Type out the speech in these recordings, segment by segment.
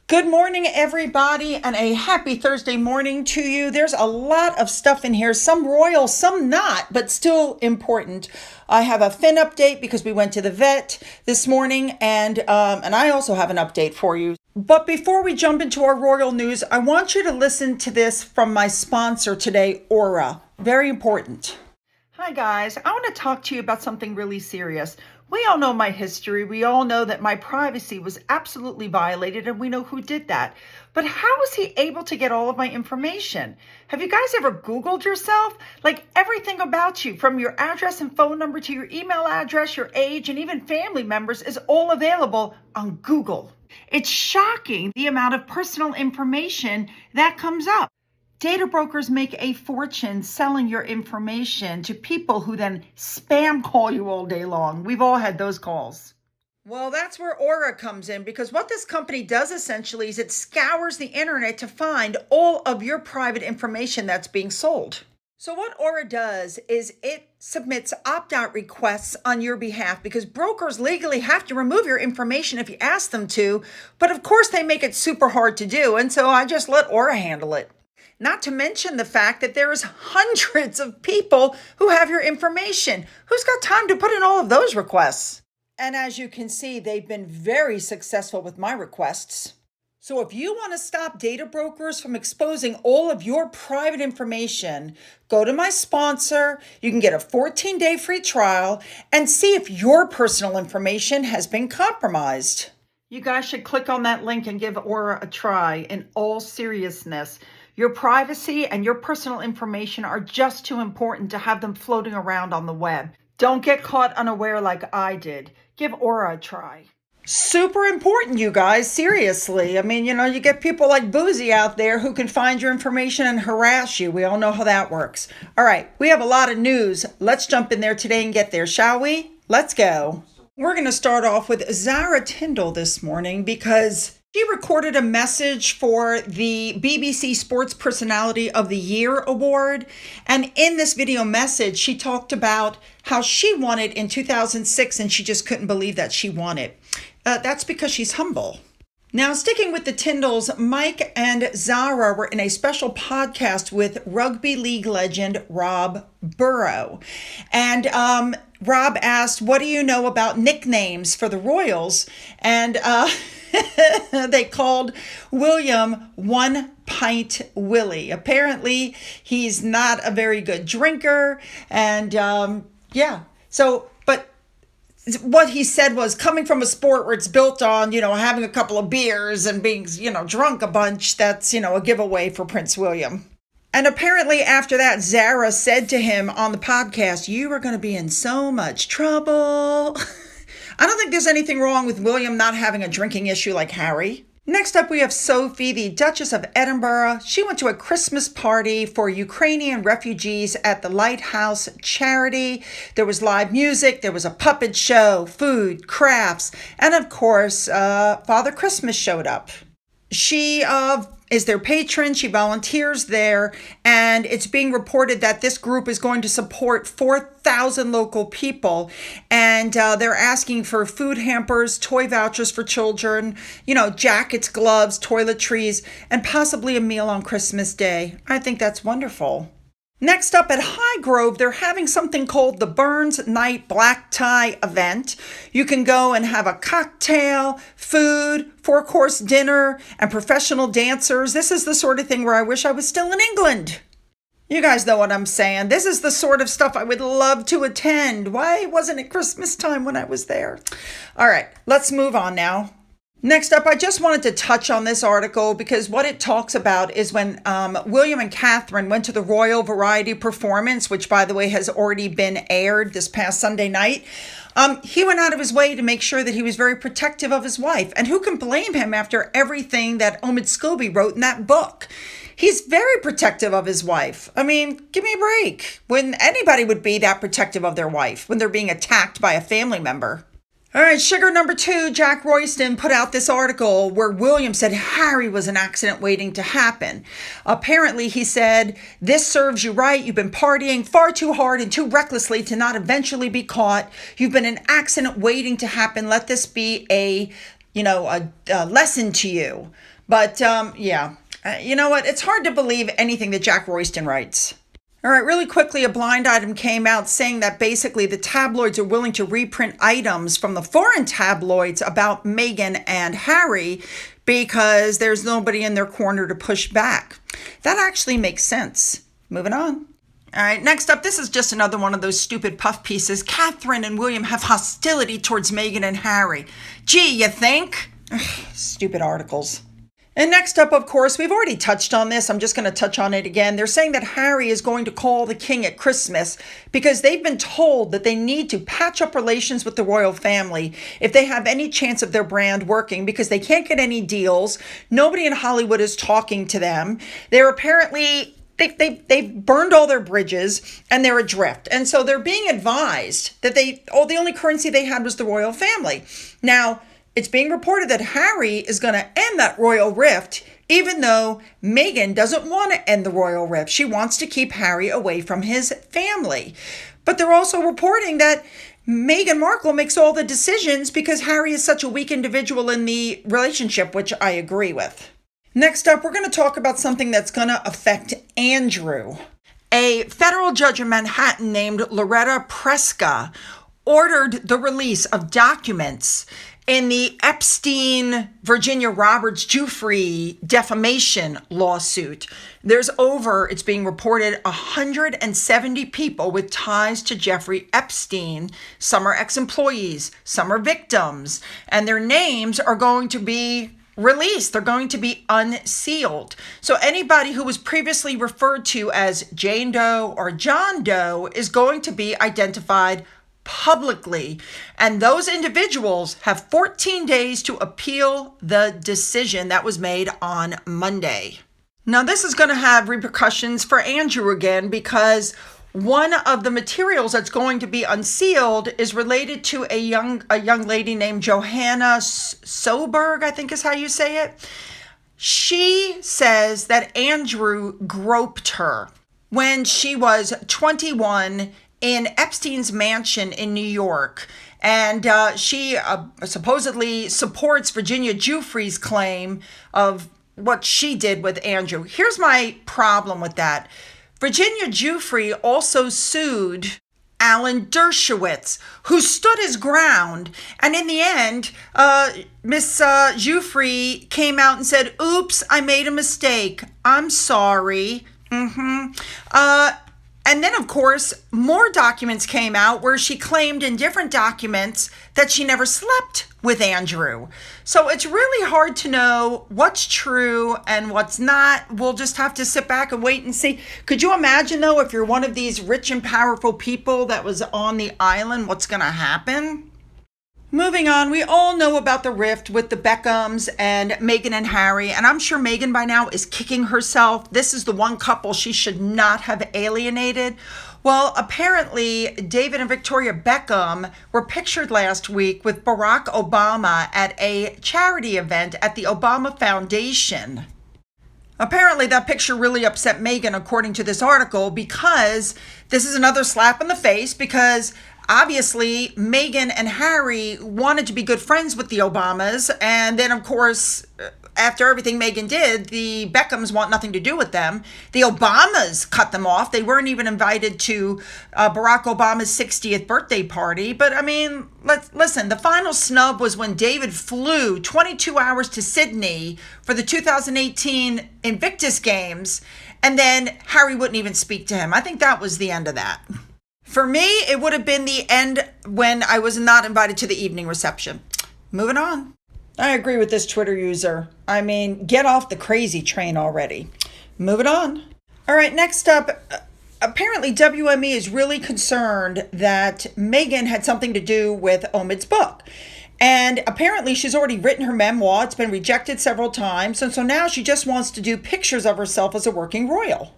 Good morning, everybody, and a happy Thursday morning to you. There's a lot of stuff in here, some royal, some not, but still important. I have a Finn update because we went to the vet this morning, and I also have an update for you. But before we jump into our royal news, I want you to listen to this from my sponsor today, Aura. Very important. Hi, guys. I want to talk to you about something really serious. We all know my history. We all know that my privacy was absolutely violated, and we know who did that. But how was he able to get all of my information? Have you guys ever Googled yourself? Like everything about you, from your address and phone number to your email address, your age, and even family members is all available on Google. It's shocking the amount of personal information that comes up. Data brokers make a fortune selling your information to people who then spam call you all day long. We've all had those calls. Well, that's where Aura comes in, because what this company does essentially is it scours the internet to find all of your private information that's being sold. So what Aura does is it submits opt-out requests on your behalf, because brokers legally have to remove your information if you ask them to, but of course they make it super hard to do, and so I just let Aura handle it. Not to mention the fact that there's hundreds of people who have your information. Who's got time to put in all of those requests? And as you can see, they've been very successful with my requests. So if you want to stop data brokers from exposing all of your private information, go to my sponsor. You can get a 14-day free trial and see if your personal information has been compromised. You guys should click on that link and give Aura a try. In all seriousness, your privacy and your personal information are just too important to have them floating around on the web. Don't get caught unaware like I did. Give Aura a try. Super important, you guys. Seriously. I mean, you get people like Boozy out there who can find your information and harass you. We all know how that works. All right, we have a lot of news. Let's jump in there today and get there, shall we? Let's go. We're going to start off with Zara Tindall this morning because she recorded a message for the BBC Sports Personality of the Year award. And in this video message, she talked about how she won it in 2006 and she just couldn't believe that she won it. That's because she's humble. Now, sticking with the Tindalls, Mike and Zara were in a special podcast with rugby league legend Rob Burrow. And Rob asked, what do you know about nicknames for the Royals? And they called William One Pint Willie. Apparently, he's not a very good drinker. And but what he said was, coming from a sport where it's built on, having a couple of beers and being, drunk a bunch, that's, a giveaway for Prince William. And apparently after that, Zara said to him on the podcast, you are going to be in so much trouble. I don't think there's anything wrong with William not having a drinking issue like Harry. Next up, we have Sophie, the Duchess of Edinburgh. She went to a Christmas party for Ukrainian refugees at the Lighthouse charity. There was live music, there was a puppet show, food, crafts, and of course, Father Christmas showed up. She is their patron. She volunteers there, and it's being reported that this group is going to support 4,000 local people, and they're asking for food hampers, toy vouchers for children, jackets, gloves, toiletries, and possibly a meal on Christmas Day. I think that's wonderful. Next up at Highgrove, they're having something called the Burns Night Black Tie event. You can go and have a cocktail, food, 4-course dinner, and professional dancers. This is the sort of thing where I wish I was still in England. You guys know what I'm saying. This is the sort of stuff I would love to attend. Why wasn't it Christmas time when I was there? All right, let's move on now. Next up, I just wanted to touch on this article because what it talks about is when William and Catherine went to the Royal Variety Performance, which, by the way, has already been aired this past Sunday night. He went out of his way to make sure that he was very protective of his wife. And who can blame him after everything that Omid Scobie wrote in that book? He's very protective of his wife. I mean, give me a break. When anybody would be that protective of their wife when they're being attacked by a family member. All right, sugar number 2, Jack Royston put out this article where William said Harry was an accident waiting to happen. Apparently, he said, this serves you right. You've been partying far too hard and too recklessly to not eventually be caught. You've been an accident waiting to happen. Let this be a lesson to you. But yeah, you know what? It's hard to believe anything that Jack Royston writes. All right, really quickly, a blind item came out saying that basically the tabloids are willing to reprint items from the foreign tabloids about Meghan and Harry because there's nobody in their corner to push back. That actually makes sense. Moving on. All right, next up, this is just another one of those stupid puff pieces. Catherine and William have hostility towards Meghan and Harry. Gee, you think? Ugh, stupid articles. And next up, of course, we've already touched on this. I'm just going to touch on it again. They're saying that Harry is going to call the king at Christmas because they've been told that they need to patch up relations with the royal family if they have any chance of their brand working because they can't get any deals. Nobody in Hollywood is talking to them. They're apparently... They've burned all their bridges and they're adrift. And so they're being advised that the only currency they had was the royal family. Now, it's being reported that Harry is going to end that royal rift, even though Meghan doesn't want to end the royal rift. She wants to keep Harry away from his family. But they're also reporting that Meghan Markle makes all the decisions because Harry is such a weak individual in the relationship, which I agree with. Next up, we're going to talk about something that's going to affect Andrew. A federal judge in Manhattan named Loretta Preska ordered the release of documents in the Epstein Virginia Roberts Giuffre defamation lawsuit. There's it's being reported, 170 people with ties to Jeffrey Epstein. Some are ex-employees, some are victims, and their names are going to be released. They're going to be unsealed. So anybody who was previously referred to as Jane Doe or John Doe is going to be identified publicly. And those individuals have 14 days to appeal the decision that was made on Monday. Now, this is going to have repercussions for Andrew again because one of the materials that's going to be unsealed is related to a young lady named Johanna Soberg, I think is how you say it. She says that Andrew groped her when she was 21 in Epstein's mansion in New York. And she supposedly supports Virginia Giuffre's claim of what she did with Andrew. Here's my problem with that. Virginia Giuffre also sued Alan Dershowitz, who stood his ground. And in the end, Miss Giuffre came out and said, "Oops, I made a mistake. I'm sorry." And then, of course, more documents came out where she claimed in different documents that she never slept with Andrew. So it's really hard to know what's true and what's not. We'll just have to sit back and wait and see. Could you imagine, though, if you're one of these rich and powerful people that was on the island, what's going to happen? Moving on, we all know about the rift with the Beckhams and Meghan and Harry, and I'm sure Meghan by now is kicking herself. This is the one couple she should not have alienated. Well, apparently, David and Victoria Beckham were pictured last week with Barack Obama at a charity event at the Obama Foundation. Apparently, that picture really upset Meghan, according to this article, because this is another slap in the face because obviously, Meghan and Harry wanted to be good friends with the Obamas. And then, of course, after everything Meghan did, the Beckhams want nothing to do with them. The Obamas cut them off. They weren't even invited to Barack Obama's 60th birthday party. But, I mean, listen, the final snub was when David flew 22 hours to Sydney for the 2018 Invictus Games. And then Harry wouldn't even speak to him. I think that was the end of that. For me, it would have been the end when I was not invited to the evening reception. Moving on. I agree with this Twitter user. I mean, get off the crazy train already. Moving on. All right, next up. Apparently, WME is really concerned that Meghan had something to do with Omid's book. And apparently, she's already written her memoir. It's been rejected several times. And so now she just wants to do pictures of herself as a working royal.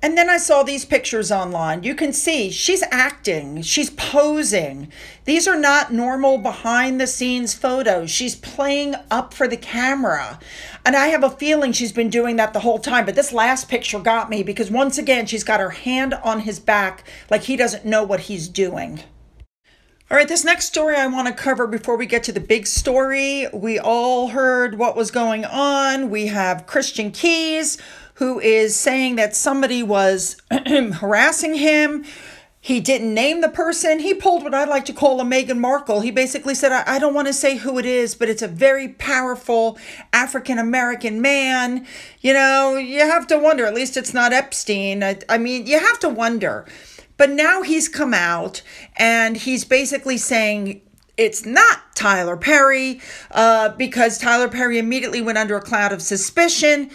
And then I saw these pictures online. You can see she's acting, she's posing. These are not normal behind the scenes photos. She's playing up for the camera. And I have a feeling she's been doing that the whole time. But this last picture got me because once again, she's got her hand on his back like he doesn't know what he's doing. All right, this next story I want to cover before we get to the big story. We all heard what was going on. We have Christian Keys, who is saying that somebody was harassing him. He didn't name the person. He pulled what I like to call a Meghan Markle. He basically said, I don't want to say who it is, but it's a very powerful African-American man. You know, you have to wonder, at least it's not Epstein. I mean, you have to wonder. But now he's come out and he's basically saying it's not Tyler Perry because Tyler Perry immediately went under a cloud of suspicion.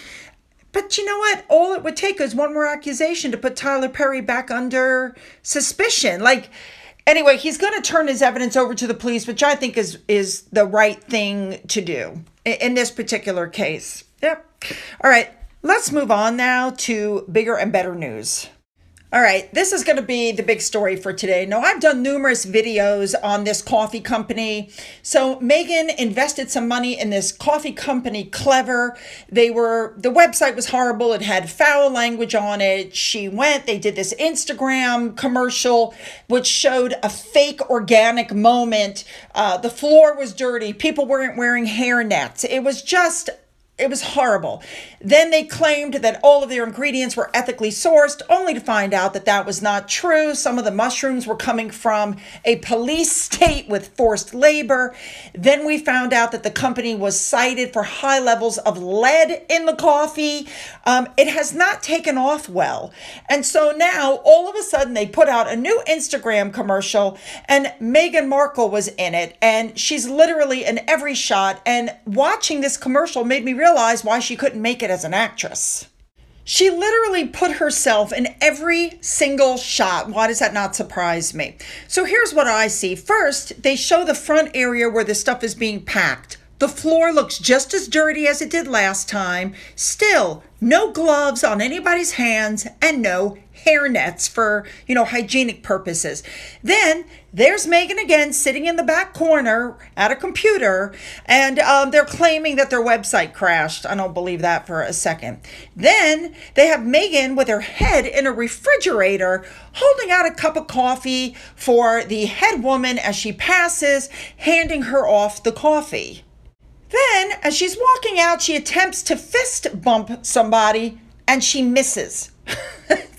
But you know what? All it would take is one more accusation to put Tyler Perry back under suspicion. Anyway, he's going to turn his evidence over to the police, which I think is the right thing to do in this particular case. Yep. All right. Let's move on now to bigger and better news. All right, this is going to be the big story for today. Now, I've done numerous videos on this coffee company. So Meghan invested some money in this coffee company, Clever. The website was horrible. It had foul language on it. They did this Instagram commercial, which showed a fake organic moment. The floor was dirty. People weren't wearing hair nets. It was horrible. Then they claimed that all of their ingredients were ethically sourced, only to find out that that was not true. Some of the mushrooms were coming from a police state with forced labor. Then we found out that the company was cited for high levels of lead in the coffee. It has not taken off well. And so now, all of a sudden, they put out a new Instagram commercial, and Meghan Markle was in it, and she's literally in every shot. And watching this commercial made me realize why she couldn't make it as an actress. She literally put herself in every single shot. Why does that not surprise me? So here's what I see. First, they show the front area where the stuff is being packed. The floor looks just as dirty as it did last time. Still, no gloves on anybody's hands and no hair nets for, hygienic purposes. Then there's Meghan again sitting in the back corner at a computer, and they're claiming that their website crashed. I don't believe that for a second. Then they have Meghan with her head in a refrigerator holding out a cup of coffee for the head woman as she passes, handing her off the coffee. Then, as she's walking out, she attempts to fist bump somebody, and she misses.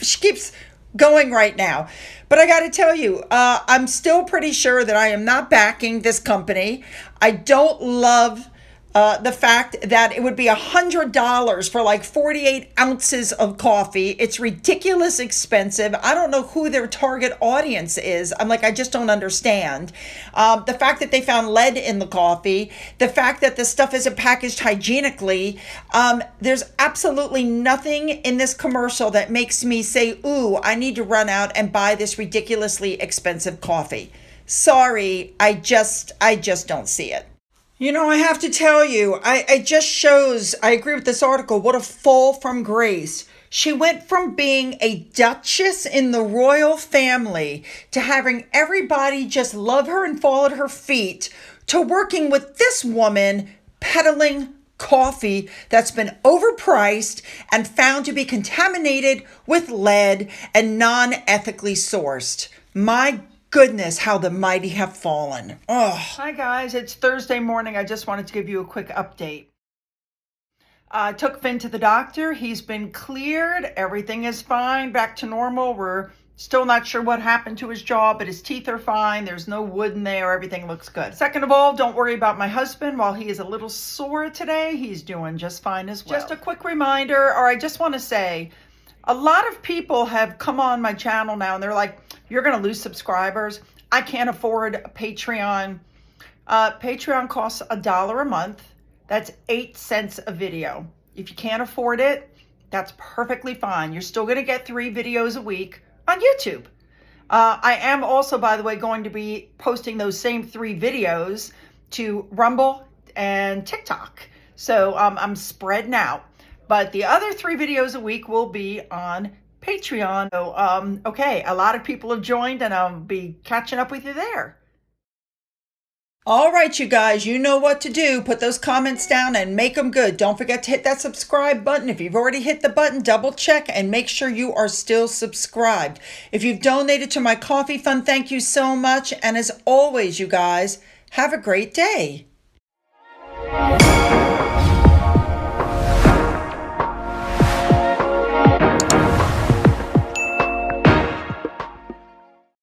She keeps going right now. But I got to tell you, I'm still pretty sure that I am not backing this company. I don't love the fact that it would be $100 for like 48 ounces of coffee. It's ridiculous expensive. I don't know who their target audience is. I just don't understand. The fact that they found lead in the coffee, the fact that the stuff isn't packaged hygienically, there's absolutely nothing in this commercial that makes me say, ooh, I need to run out and buy this ridiculously expensive coffee. Sorry, I just don't see it. I have to tell you, it just shows, I agree with this article, what a fall from grace. She went from being a duchess in the royal family to having everybody just love her and fall at her feet to working with this woman peddling coffee that's been overpriced and found to be contaminated with lead and non-ethically sourced. My goodness, how the mighty have fallen. Oh. Hi guys, it's Thursday morning. I just wanted to give you a quick update. I took Finn to the doctor. He's been cleared. Everything is fine, back to normal. We're still not sure what happened to his jaw, but his teeth are fine. There's no wood in there. Everything looks good. Second of all, don't worry about my husband. While he is a little sore today, he's doing just fine as well. Just a quick reminder, or I just want to say, a lot of people have come on my channel now and they're like, you're going to lose subscribers. I can't afford Patreon. Patreon costs $1 a month. That's 8 cents a video. If you can't afford it, that's perfectly fine. You're still going to get 3 videos a week on YouTube. I am also, by the way, going to be posting those same 3 videos to Rumble and TikTok. So I'm spreading out. But the other 3 videos a week will be on Patreon. So, okay, a lot of people have joined and I'll be catching up with you there. All right, you guys, you know what to do. Put those comments down and make them good. Don't forget to hit that subscribe button. If you've already hit the button, double check and make sure you are still subscribed. If you've donated to my coffee fund, thank you so much. And as always, you guys, have a great day.